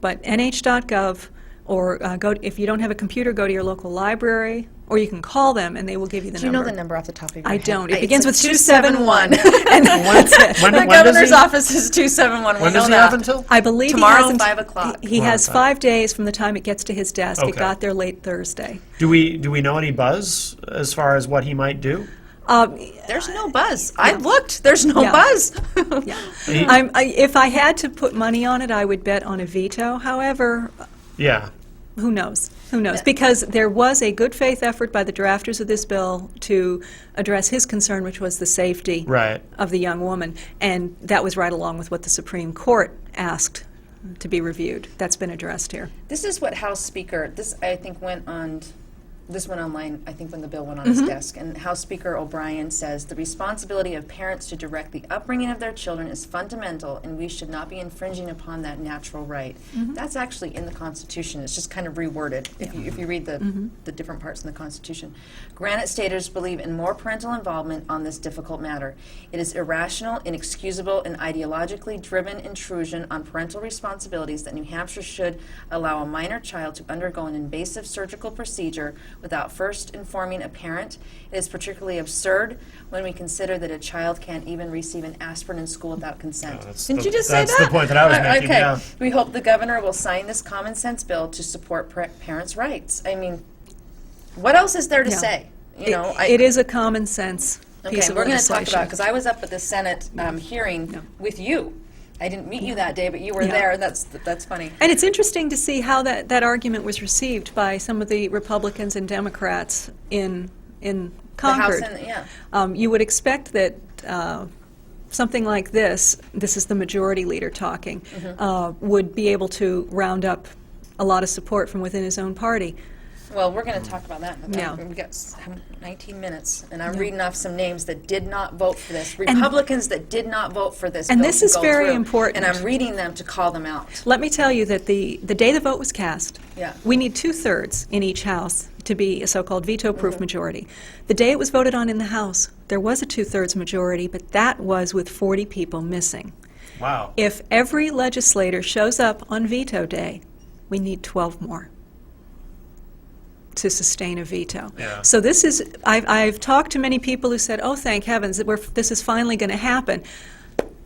But nh.gov, or if you don't have a computer, go to your local library, or you can call them and they will give you the Do you number. know the number off the top of your I head? don't. It It's begins like with 271. 271. And that's it. When The does governor's he- office is 271. When We does know he that. have until? I believe Tomorrow, he has 5 o'clock. He Tomorrow, has 5. 5 days from the time it gets to his desk. It Okay. got there late Thursday. Do we know any buzz as far as what he might do? There's no buzz. I looked. There's no Yeah. buzz. Yeah. He- If I had to put money on it, I would bet on a veto. However, Yeah. who knows? Who knows? Because there was a good faith effort by the drafters of this bill to address his concern, which was the safety Right. of the young woman. And that was right along with what the Supreme Court asked to be reviewed. That's been addressed here. This is what House Speaker, this I think went online, I think when the bill went on his desk, and House Speaker O'Brien says, "The responsibility of parents to direct the upbringing of their children is fundamental, and we should not be infringing upon that natural right." That's actually in the Constitution. It's just kind of reworded if you read the different parts in the Constitution. Granite staters believe in more parental involvement on this difficult matter. It is irrational, inexcusable, and ideologically driven intrusion on parental responsibilities that New Hampshire should allow a minor child to undergo an invasive surgical procedure without first informing a parent. It is particularly absurd when we consider that a child can't even receive an aspirin in school without consent. that's Didn't the- you just say that? that's the point that I was making, Okay. yeah. We hope the governor will sign this common sense bill to support parents' rights. I mean, what else is there to Yeah. say? You know, It is a common sense Okay, piece of we're going to talk legislation. about, because I was up at the Senate hearing with you. I didn't meet you that day, but you were Yeah. there, and that's funny. And it's interesting to see how that argument was received by some of the Republicans and Democrats in Concord. The House and, yeah. You would expect that something like this is the majority leader talking, would be able to round up a lot of support from within his own party. Well, we're going to talk about that. Yeah. We've got 19 minutes, and I'm reading off some names that did not vote for this. Republicans that did not vote for this And bill this to is go very through, important. And I'm reading them to call them out. Let me tell you that the day the vote was cast, Yeah. we need 2/3 in each house to be a so-called veto-proof majority. The day it was voted on in the House, there was a 2/3 majority, but that was with 40 people missing. Wow. If every legislator shows up on veto day, we need 12 more to sustain a veto. Yeah. So this is, I've talked to many people who said, oh, thank heavens, that this is finally going to happen.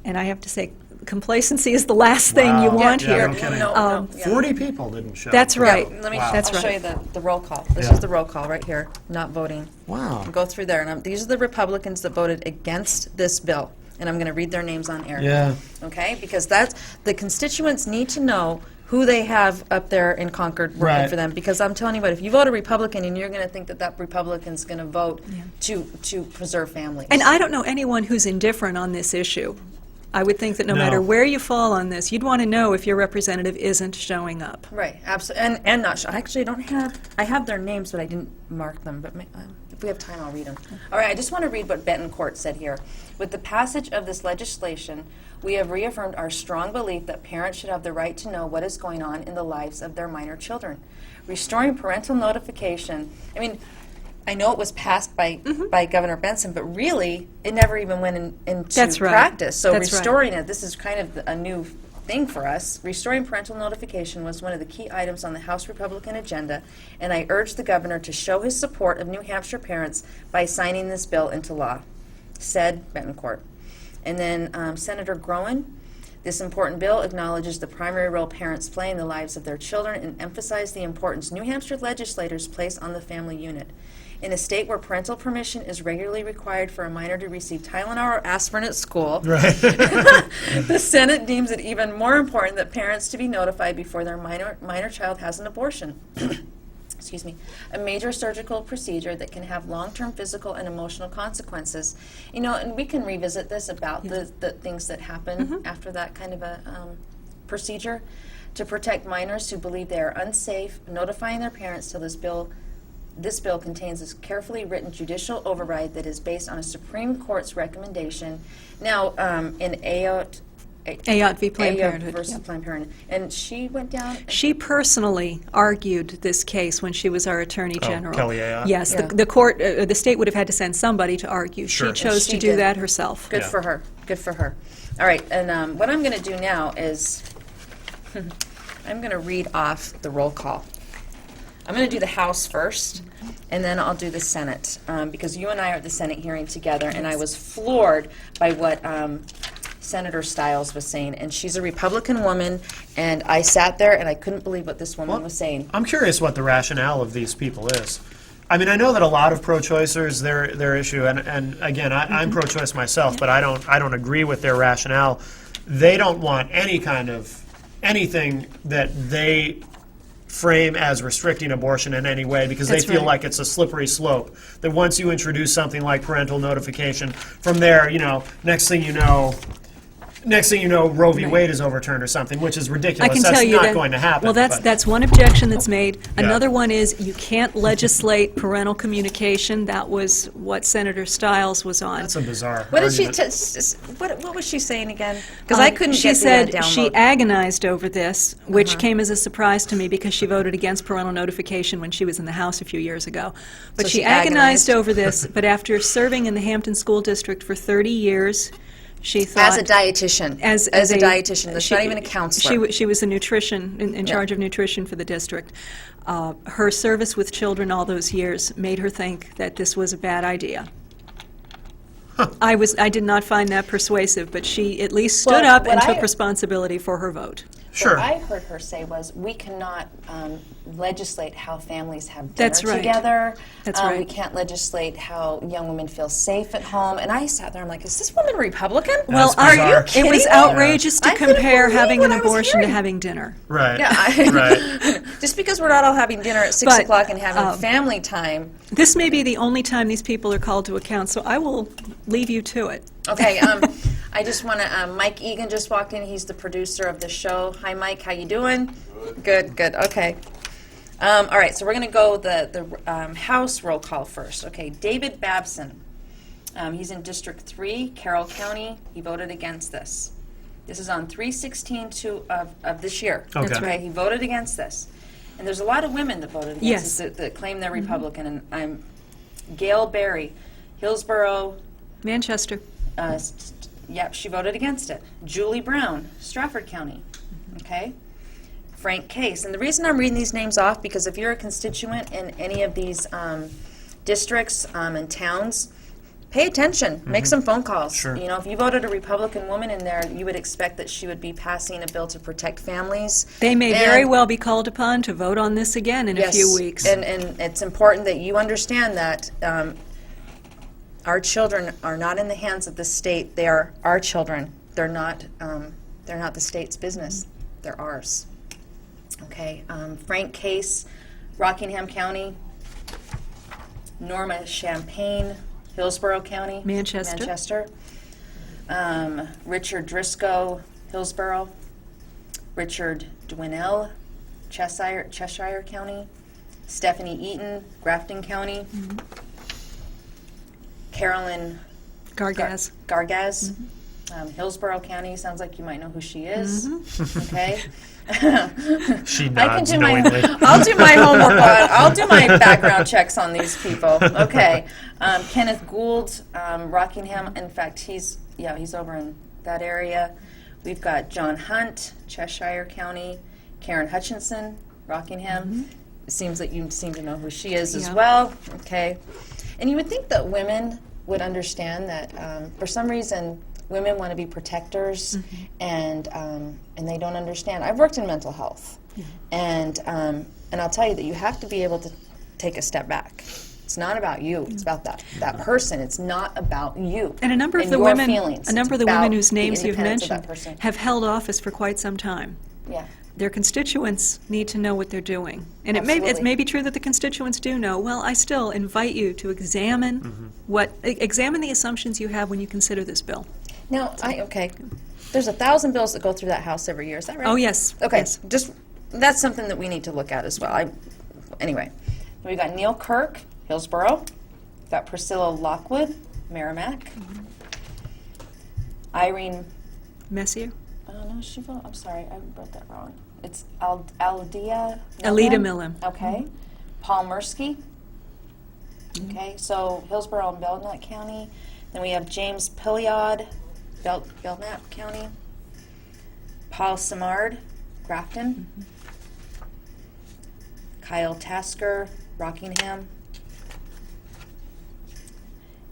And I have to say, complacency is the last thing you Wow. want Yeah, here. no kidding. No, yeah. 40 people didn't show. That's right. Yeah, let me. Wow. That's I'll right. show you the roll call. This Yeah. is the roll call right here. Not voting. Wow. I'll go through there, and these are the Republicans that voted against this bill, and I'm going to read their names on air. Yeah. Okay, because the constituents need to know who they have up there in Concord working Right. for them. Because I'm telling you what, if you vote a Republican, and you're going to think that Republican's going to vote to preserve families. And I don't know anyone who's indifferent on this issue. I would think that no No. matter where you fall on this, you'd want to know if your representative isn't showing up. Right, absolutely, and not, I actually don't have, I have their names, but I didn't mark them, but if we have time, I'll read them. All right, I just want to read what Betancourt said here. With the passage of this legislation, we have reaffirmed our strong belief that parents should have the right to know what is going on in the lives of their minor children. Restoring parental notification, I mean, I know it was passed by Governor Benson, but really, it never even went into That's right. practice. So That's right. restoring it, this is kind of a new thing for us. Restoring parental notification was one of the key items on the House Republican agenda, and I urge the governor to show his support of New Hampshire parents by signing this bill into law, said Betancourt. And then Senator Groen, this important bill acknowledges the primary role parents play in the lives of their children and emphasizes the importance New Hampshire legislators place on the family unit. In a state where parental permission is regularly required for a minor to receive Tylenol or aspirin at school, Right. the Senate deems it even more important that parents to be notified before their minor child has an abortion. Excuse me, a major surgical procedure that can have long-term physical and emotional consequences. You know, and we can revisit this about the things that happen after that kind of a procedure. To protect minors who believe they are unsafe, notifying their parents till this bill contains a carefully written judicial override that is based on a Supreme Court's recommendation. Now, in Ayotte v. Planned Parenthood. versus yeah. Planned Parenthood, and she went down. And She personally argued this case when she was our Attorney General. Kelly Ayotte? Yes, Yeah. the court, the state would have had to send somebody to argue. Sure. She chose She to do did. that herself. Good Yeah. for her. Good for her. All right, and what I'm going to do now is I'm going to read off the roll call. I'm going to do the House first, and then I'll do the Senate, because you and I are at the Senate hearing together, and I was floored by what Senator Stiles was saying. And she's a Republican woman, and I sat there and I couldn't believe what this woman was saying. I'm curious what the rationale of these people is. I mean, I know that a lot of pro-choicers, their issue, and again, I'm pro-choice myself, but I don't agree with their rationale. They don't want anything that they frame as restricting abortion in any way, because That's they feel right. like it's a slippery slope. That once you introduce something like parental notification, from there, next thing you know, Roe v. Right. Wade is overturned or something, which is I ridiculous. can That's tell you not that, going to happen. well, but- that's one objection that's made. Yeah. Another one is you can't legislate parental communication. That was what Senator Stiles was on. That's a bizarre What did she? argument. What was she saying again? Because I couldn't She get said the download. she agonized over this, which came as a surprise to me because she voted against parental notification when she was in the House a few years ago. But So she she agonized agonized. over this, but after serving in the Hampton School District for 30 years, she thought... As a dietitian. As a dietitian. That's not even a counselor. She was a nutrition, in charge of nutrition for the district. Her service with children all those years made her think that this was a bad idea. I did not find that persuasive, but she at least stood Well, up and what took I- responsibility for her vote. Sure. What I heard her say was, we cannot legislate how families have dinner That's right. together. That's We right. can't legislate how young women feel safe at home. And I sat there, I'm like, is this woman Republican? Well, That's bizarre. it was kidding me? outrageous to I couldn't compare believe having what an I was abortion to hearing. having dinner. Right. Yeah, Right. Just because we're not all having dinner at 6 But, o'clock and having family time. This may be the only time these people are called to account, so I will leave you to it. Okay, I just want to, Mike Egan just walked in. He's the producer of the show. Hi, Mike. How you doing? Good, good. Okay. All right, so we're going to go the House roll call first. Okay, David Babson. He's in District 3, Carroll County. He voted against this. This is on 3/16 of this year. Okay. That's right. He voted against this. And there's a lot of women that voted against Yes. this that claim they're Republican. And I'm Gail Berry, Hillsborough. Manchester. Yep, she voted against it. Julie Brown, Stratford County. Okay. Frank Case. And the reason I'm reading these names off, because if you're a constituent in any of these districts and towns, pay attention. Make some phone calls. Sure. You know, if you voted a Republican woman in there, you would expect that she would be passing a bill to protect families. They may And- very well be called upon to vote on this again in a few weeks. And it's important that you understand that our children are not in the hands of the state. They are our children. They're not the state's business. They're ours. Okay. Frank Case, Rockingham County. Norma Champagne, Hillsborough County. Manchester. Richard Driscoll, Hillsborough. Richard Dwinell, Cheshire County. Stephanie Eaton, Grafton County. Carolyn Gargaz. Gargaz, Hillsborough County. Sounds like you might know who she is. Okay. She I can nods do knowingly. I'll do my homework on. I'll do my background checks on these people. Okay. Kenneth Gould, Rockingham. In fact, he's over in that area. We've got John Hunt, Cheshire County. Karen Hutchinson, Rockingham. It seems that you seem to know who she is as Yeah. well. Okay. And you would think that women would understand that for some reason women want to be protectors, and they don't understand. I've worked in mental health, and I'll tell you that you have to be able to take a step back. It's not about you. It's about that person. It's not about you. And a number of and the your women, feelings. a number of It's the women about whose the names you've independence of that mentioned person. have held office for quite some time. Yeah. Their constituents need to know what they're doing. And it Absolutely. may be true that the constituents do know. Well, I still invite you to examine examine the assumptions you have when you consider this bill. Now, okay. There's 1,000 bills that go through that house every year. Is that right? Oh, yes. Okay, Yes. just that's something that we need to look at as well. Anyway, we got Neil Kirk, Hillsborough. We've got Priscilla Lockwood, Merrimack. Irene. Messier? Oh no, she voted. I'm sorry, I wrote that wrong. It's Aldia. Alida Millam. Okay. Paul Mursky. Okay, so Hillsborough and Belknap County. Then we have James Pilliod, Belknap County. Paul Samard, Grafton. Kyle Tasker, Rockingham.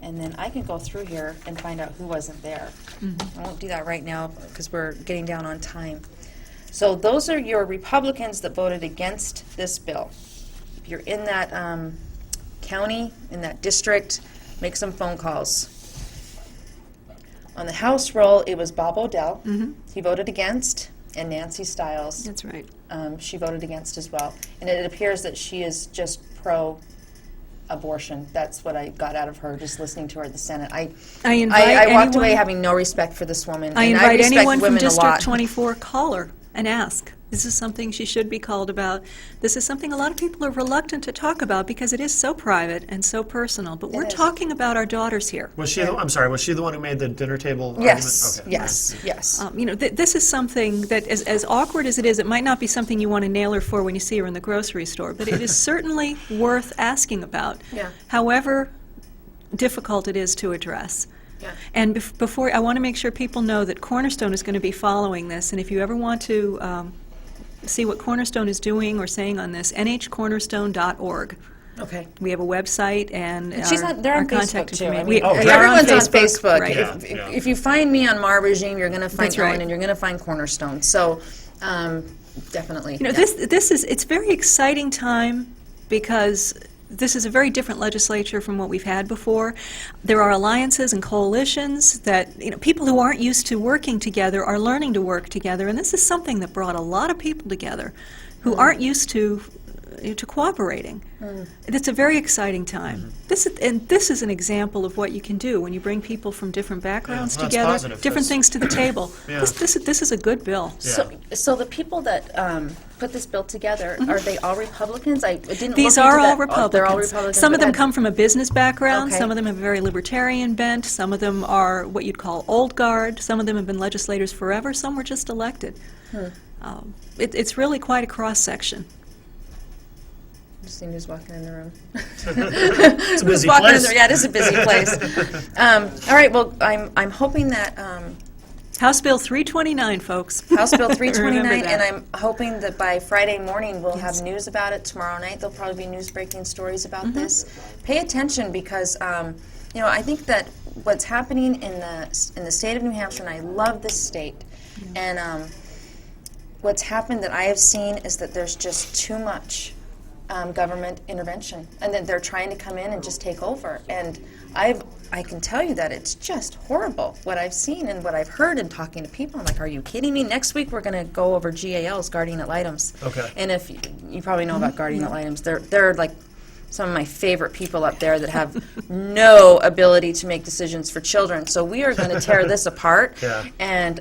And then I can go through here and find out who wasn't there. I won't do that right now because we're getting down on time. So those are your Republicans that voted against this bill. If you're in that county, in that district, make some phone calls. On the House roll, it was Bob Odell. He voted against, and Nancy Stiles. That's right. She voted against as well. And it appears that she is just pro-abortion. That's what I got out of her just listening to her at the Senate. I walked away having no respect for this woman. I and invite respect anyone from women a District lot. 24, call her and ask. This is something she should be called about. This is something a lot of people are reluctant to talk about because it is so private and so personal. But we're is. talking about our daughters here. Was she? I'm sorry. Was she the one who made the dinner table Yes, argument? Okay. yes. This is something that, as awkward as it is, it might not be something you want to nail her for when you see her in the grocery store, but it is certainly worth asking about, Yeah. however difficult it is to address. Yeah. And before, I want to make sure people know that Cornerstone is going to be following this, and if you ever want to see what Cornerstone is doing or saying on this, nhcornerstone.org. Okay. We have a website and They're our on contact Facebook too. information. I mean, We are everyone's on Facebook. right. If you find me on Maher Regime, you're going to find That's right. Ellen, and you're going to find Cornerstone. So, definitely. You know, it's a very exciting time because this is a very different legislature from what we've had before. There are alliances and coalitions that, people who aren't used to working together are learning to work together, and this is something that brought a lot of people together who aren't used to cooperating. It's a very exciting time. This is an example of what you can do when you bring people from different backgrounds well, that's together, positive. different That's- things to the table. Yeah. This is a good bill. So the people that put this bill together, are they all Republicans? I didn't These look into are all that. Republicans. Oh, they're all Republicans. Some of but them had- come from a business background. Okay. Some of them have a very libertarian bent. Some of them are what you'd call old guard. Some of them have been legislators forever. Some were just elected. It's really quite a cross-section. Just seen who's walking in the room. It's a busy Walking in place. the- yeah, it is a busy place. All right, well, I'm hoping that House Bill 329, folks. House Bill 329, Remember and that. I'm hoping that by Friday morning we'll have news about it. Tomorrow night there'll probably be news-breaking stories about this. Pay attention because, I think that what's happening in the state of New Hampshire, and I love this state, and what's happened that I have seen is that there's just too much government intervention, and that they're trying to come in and just take over. And I can tell you that it's just horrible what I've seen and what I've heard and talking to people. I'm like, are you kidding me? Next week we're going to go over GALs, guardian ad litems. Okay. And if you probably know about guardian ad litems, they're like some of my favorite people up there that have no ability to make decisions for children. So we are going to tear this apart, Yeah. and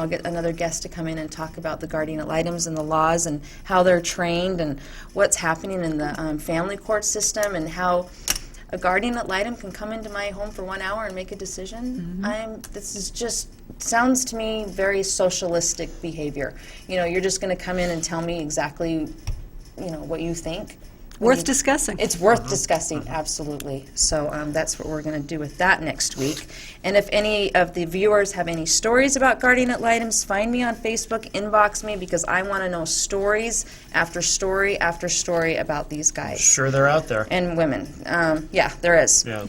get another guest to come in and talk about the guardian ad litems and the laws and how they're trained and what's happening in the family court system and how a guardian ad litem can come into my home for 1 hour and make a decision. This is just sounds to me very socialistic behavior. You're just going to come in and tell me exactly, what you think. Worth discussing. It's worth discussing, absolutely. So that's what we're going to do with that next week. And if any of the viewers have any stories about guardian ad litems, find me on Facebook, inbox me, because I want to know stories after story after story about these guys. Sure, they're out there. And women. Yeah, there is. Yeah.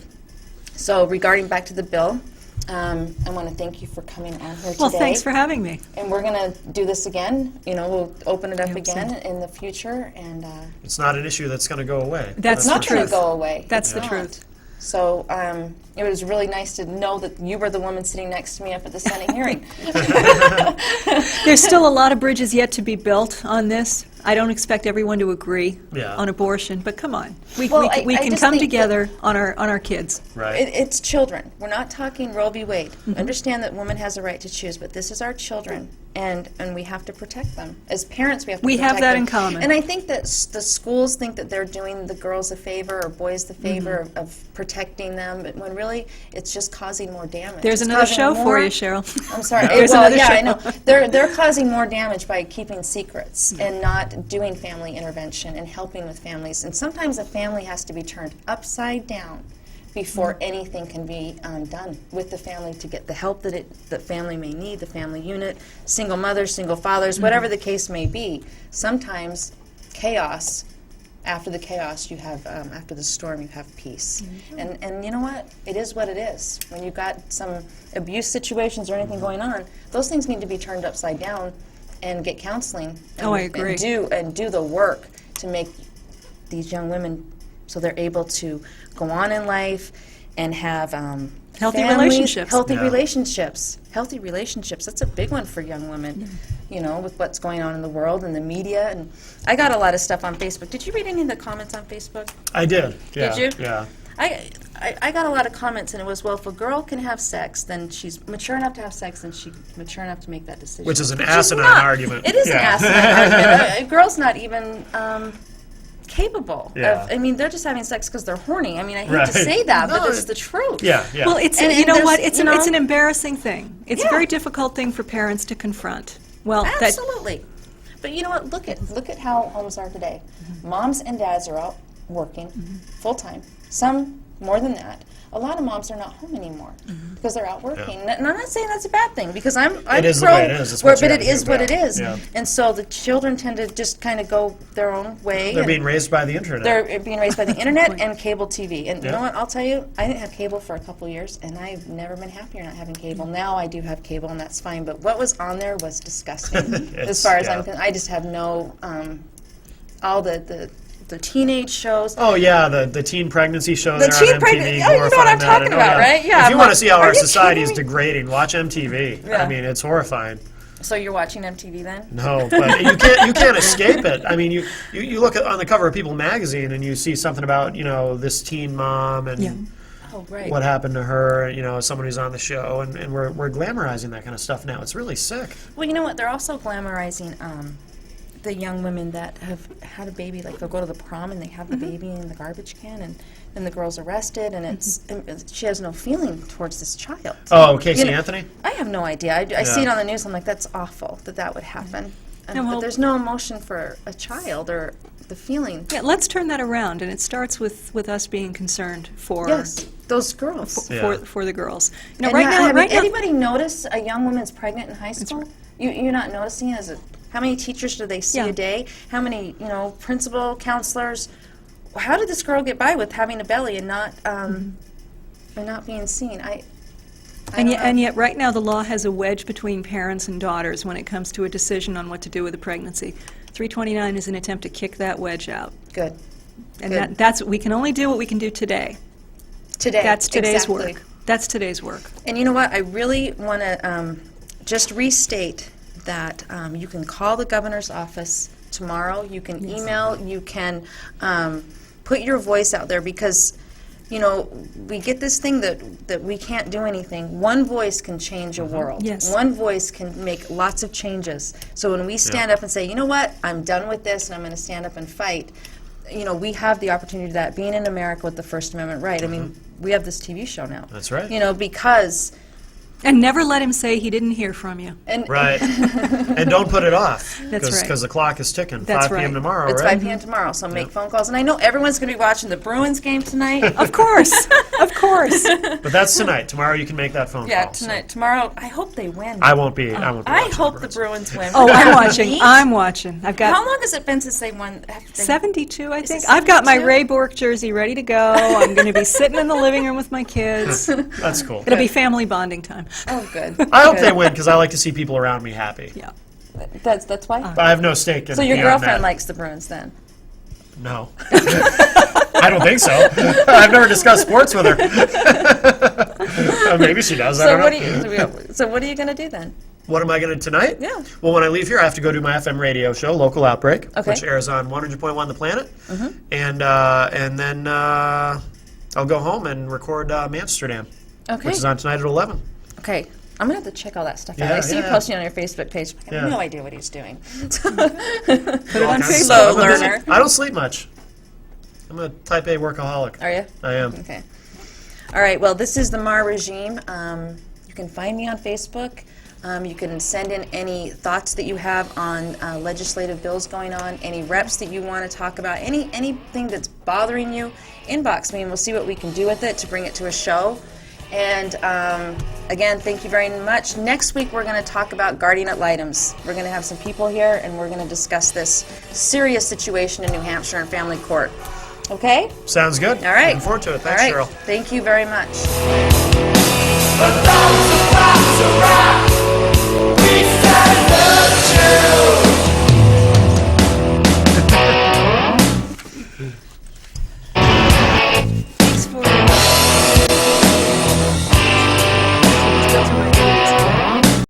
So regarding back to the bill, I want to thank you for coming on here today. Well, thanks for having me. And we're going to do this again. We'll open it up Yeah, again in the future. And It's not an issue that's going to go away. That's not the going truth. to go away. That's It's the not. truth. So it was really nice to know that you were the woman sitting next to me up at the Senate hearing. There's still a lot of bridges yet to be built on this. I don't expect everyone to agree Yeah. on abortion, but come on. We Well, we I can just come think together on our kids. Right. It's children. We're not talking Roe v. Wade. Mm-hmm. Understand that woman has a right to choose, but this is our children, and we have to protect them. As parents, we have to We protect have that them. in common. And I think that the schools think that they're doing the girls a favor or boys the favor Mm-hmm. of protecting them, but when really it's just causing more damage. There's It's another causing show for more- you, Cheryl. I'm sorry. There's Well, another yeah, show. I know. They're causing more damage by keeping secrets and not doing family intervention and helping with families. And sometimes a family has to be turned upside down before anything can be done with the family to get the help that the family may need, the family unit, single mothers, single fathers, whatever the case may be. Sometimes chaos. After the chaos, you have after the storm, you have peace. And you know what? It is what it is. When you've got some abuse situations or anything going on, those things need to be turned upside down and get counseling. And, Oh, I agree. And do the work to make these young women so they're able to go on in life and have Healthy families, relationships. Healthy Yeah. relationships. Healthy relationships. That's a big one for young women. With what's going on in the world and the media. And I got a lot of stuff on Facebook. Did you read any of the comments on Facebook? I did. Yeah. Did you? Yeah. I got a lot of comments, and it was, well, if a girl can have sex, then she's mature enough to have sex, and she's mature enough to make that decision. Which is an Which asinine not. argument. It is an Yeah. asinine argument. A girl's not even capable Yeah. of, they're just having sex because they're horny. I hate Right. to say that, No, but it's the truth. Yeah. Yeah. Well, it's And- you and know there's- what? It's you it's an know- embarrassing thing. It's Yeah. a very difficult thing for parents to confront. Well, that Absolutely. But you know what? Look at how homes are today. Moms and dads are out working full time. Some more than that. A lot of moms are not home anymore because they're out working. And I'm not saying that's a bad thing because I'm It is the pro, way it is. It's what you but it gotta do, is what yeah. it is. Yeah. And so the children tend to just kind of go their own way. They're and being raised by the internet. they're being raised by the internet and cable TV. And you Yeah. know what? I'll tell you, I didn't have cable for a couple years, and I've never been happier not having cable. Now I do have cable, and that's fine. But what was on there was disgusting. As far as I'm concerned, I just have no all the teenage shows. Oh yeah, the teen pregnancy show The there teen on MTV. pregnancy- oh, you know what glorifying I'm that, talking and, about, right? Yeah, If you I'm want to like, see how are our you society is kidding me? degrading, watch MTV. Yeah. I mean, it's horrifying. So you're watching MTV then? No, but you can't escape it. I mean, you look on the cover of People magazine and you see something about this teen mom and Yeah. Oh, right. what happened to her. Someone who's on the show, and we're glamorizing that kind of stuff now. It's really sick. Well, you know what? They're also glamorizing the young women that have had a baby. Like they'll go to the prom and they have the baby in the garbage can, and then the girl's arrested, and and she has no feeling towards this child. Oh, Casey You know, Anthony. I have no idea. I see it on the news. I'm like, that's awful that would happen. No, well- but there's no emotion for a child or the feeling. yeah, let's turn that around, and it starts with us being concerned for Yes, those girls. Yeah. for the girls. And Right now, anybody notice a young woman's pregnant in high school? You're not noticing it? How many teachers do they see Yeah. a day? How many, principal, counselors? How did this girl get by with having a belly and not being seen? And yet, right now, the law has a wedge between parents and daughters when it comes to a decision on what to do with a pregnancy. 329 is an attempt to kick that wedge out, Good. and Good. that's we can only do what we can do today. Today. That's today's exactly. work. That's today's work. And you know what? I really want to just restate that you can call the governor's office tomorrow. You can email. You can Put your voice out there because, you know, we get this thing that we can't do anything. One voice can change a world. Yes. One voice can make lots of changes. So when we stand up and say, you know what, I'm done with this and I'm going to stand up and fight, you know, we have the opportunity to that, being in America with the First Amendment right. I mean, we have this TV show now. That's right. You know, because... And never let him say he didn't hear from you. And Right. And don't put it off. That's right. Because the clock is ticking. That's 5 p.m. right. tomorrow, It's right? 5 p.m. tomorrow, so make phone calls. And I know everyone's going to be watching the Bruins game tonight. Of course, of course. But that's tonight. Tomorrow you can make that phone Yeah, call. so. tonight. Tomorrow, I hope they win. I won't be. I watching hope the Bruins. Bruins win. Oh, I'm watching. Eat? I'm watching. I've How got long has it been since they won? 72, I Is it think. I've got my 72? Ray Bork jersey ready to go. I'm going to be sitting in the living room with my kids. That's cool. It'll be family bonding time. Oh, good. I hope Good. they win because I like to see people around me happy. Yeah. That's why? But I have no stake in So your beyond girlfriend that. likes the Bruins then? No. I don't think so. I've never discussed sports with her. Maybe she does. I So don't know. what are you going to do then? What am I going to tonight? Yeah. Well, when I leave here, I have to go do my FM radio show, Local Outbreak, Okay. which airs on 100.1 The Planet, and then I'll go home and record Amsterdam, Okay. which is on tonight at 11. Okay. I'm going to have to check all that stuff out. Yeah, I see you yeah. posting on your Facebook page. I have Yeah. no idea what he's doing. Put it on All kinds of Facebook. stuff. Slow I'm a busy- learner. I don't sleep much. I'm a type A workaholic. Are you? I am. Okay. All right. Well, this is the Maher Regime. You can find me on Facebook. You can send in any thoughts that you have on legislative bills going on, any reps that you want to talk about, anything that's bothering you, inbox me and we'll see what we can do with it to bring it to a show. And again, thank you very much. Next week we're going to talk about guardian ad litems. We're going to have some people here and we're going to discuss this serious situation in New Hampshire in family court. Okay? Sounds good. All right. Looking forward to it. Thanks, All right. Cheryl. Thank you very much. But